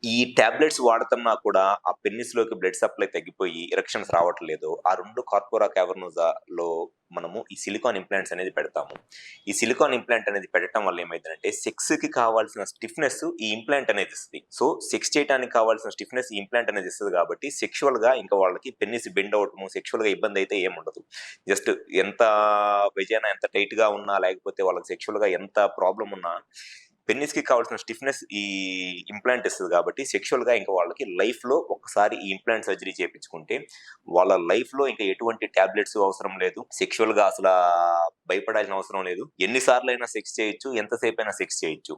ఈ టాబ్లెట్స్ వాడుతున్నా కూడా ఆ పెన్నిస్‌లోకి బ్లడ్ సప్లై తగ్గిపోయి ఎరెక్షన్స్ రావట్లేదు. ఆ 2 కార్పొరా క్యావర్నోజాలో మనము ఈ సిలికాన్ ఇంప్లాంట్స్ అనేది పెడతాము. ఈ సిలికాన్ ఇంప్లాంట్ అనేది పెట్టడం వల్ల ఏమైద్దంటే సెక్స్‌కి కావాల్సిన స్టిఫ్‌నెస్ ఈ ఇంప్లాంట్ అనేది ఇస్తది. సో, సెక్స్ చేయటానికి కావాల్సిన స్టిఫ్‌నెస్ ఈ ఇంప్లాంట్ అనేది ఇస్తది కాబట్టి సెక్షువల్‌గా ఇంకా వాళ్ళకి పెన్నిస్ బెండ్ అవ్వటము, సెక్షువల్‌గా ఇబ్బందయితే ఏముండదు. జస్ట్ ఎంత వెజైనా ఎంత టైట్‌గా ఉన్నా లేకపోతే వాళ్ళకి సెక్షువల్‌గా ఎంత ప్రాబ్లమ్ ఉన్నా పెన్నిస్‌కి కావాల్సిన స్టిఫ్‌నెస్ ఈ ఇంప్లాంట్ ఇస్తది కాబట్టి సెక్షువల్‌గా ఇంకా వాళ్ళకి లైఫ్‌లో ఒక్కసారి ఈ ఇంప్లాంట్ సర్జరీ చేపించుకుంటే వాళ్ళ లైఫ్‌లో ఇంకా ఎటువంటి టాబ్లెట్స్ అవసరం లేదు. సెక్షువల్‌గా అసలా భయపడాల్సిన అవసరం లేదు. ఎన్ని సార్లైనా సెక్స్ చేయొచ్చు. ఎంతసేపైనా సెక్స్ చేయొచ్చు.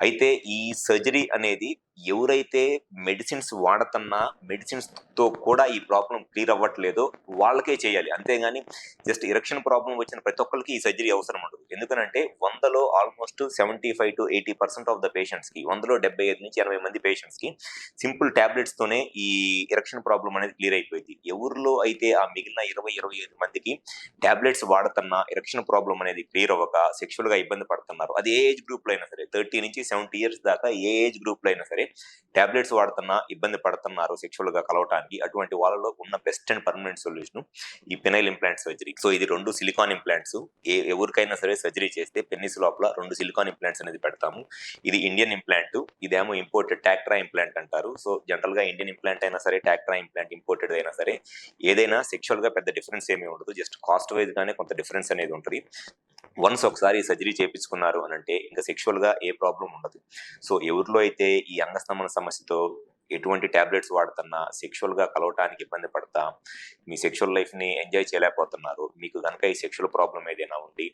అయితే ఈ సర్జరీ అనేది ఎవరైతే మెడిసిన్స్ వాడతన్నా మెడిసిన్స్‌తో కూడా ఈ ప్రాబ్లమ్ క్లియర్ అవ్వట్లేదో వాళ్ళకే చేయాలి. అంతేగాని జస్ట్ ఎరెక్షన్ ప్రాబ్లమ్ వచ్చిన ప్రతి ఒక్కళ్ళకి ఈ సర్జరీ అవసరం ఉండదు. ఎందుకనంటే 100లో ఆల్మోస్ట్ 75-80% ఆఫ్ ద పేషెంట్స్‌కి 100లో 75-80 మంది పేషెంట్స్‌కి సింపుల్ టాబ్లెట్స్ తోనే ఈ ఎరెక్షన్ ప్రాబ్లమ్ అనేది క్లియర్ అయిపోయిద్ది. ఎవరిలో అయితే ఆ మిగిలిన 20-25 మందికి టాబ్లెట్స్ వాడుతున్నా ఎరెక్షన్ ప్రాబ్లమ్ అనేది క్లియర్ అవ్వక సెక్షువల్‌గా ఇబ్బంది పడుతున్నారు. అది ఏ ఏజ్ గ్రూప్‌లో అయినా సరే 30-70 ఇయర్స్ దాకా ఏ ఏజ్ గ్రూప్‌లో అయినా సరే టాబ్లెట్స్ వాడుతున్నా ఇబ్బంది పడుతున్నారు సెక్షువల్‌గా కలవటానికి. అటువంటి వాళ్ళలో ఉన్న బెస్ట్ అండ్ పర్మనెంట్ సొల్యూషన్ ఈ పెనైల్ ఇంప్లాంట్ సర్జరీ. సో, ఇది 2 సిలికాన్ ఇంప్లాంట్స్. ఎవరికైనా సరే సర్జరీ చేస్తే పెన్నిస్ లోపల 2 సిలికాన్ ఇంప్లాంట్స్ అనేది పెడతాము. ఇది ఇండియన్ ఇంప్లాంట్. ఇదేమో ఇంపోర్టెడ్ టాక్ట్రా ఇంప్లాంట్ అంటారు. సో, జనరల్‌గా ఇండియన్ ఇంప్లాంట్ అయినా సరే, టాక్ట్రా ఇంప్లాంట్ ఇంపోర్టెడ్ అయినా సరే, ఏదైనా సెక్షువల్‌గా పెద్ద డిఫరెన్స్ ఏమీ ఉండదు. జస్ట్ కాస్ట్ వైస్ గానే కొంత డిఫరెన్స్ అనేది ఉంటది. వన్స్ ఒకసారి సర్జరీ చేపించుకున్నారు అనంటే ఇంకా సెక్షువల్‌గా ఏ ప్రాబ్లమ్ ఉండదు. సో, ఎవరిలో అయితే ఈ అంగస్తంభన సమస్యతో ఎటువంటి టాబ్లెట్స్ వాడుతున్నా, సెక్షువల్‌గా కలవటానికి ఇబ్బంది పడతా, మీ సెక్షువల్ లైఫ్‌ని ఎంజాయ్ చేయలేకపోతున్నారు. మీకు గనక ఈ సెక్షువల్ ప్రాబ్లమ్ ఏదైనా ఉండి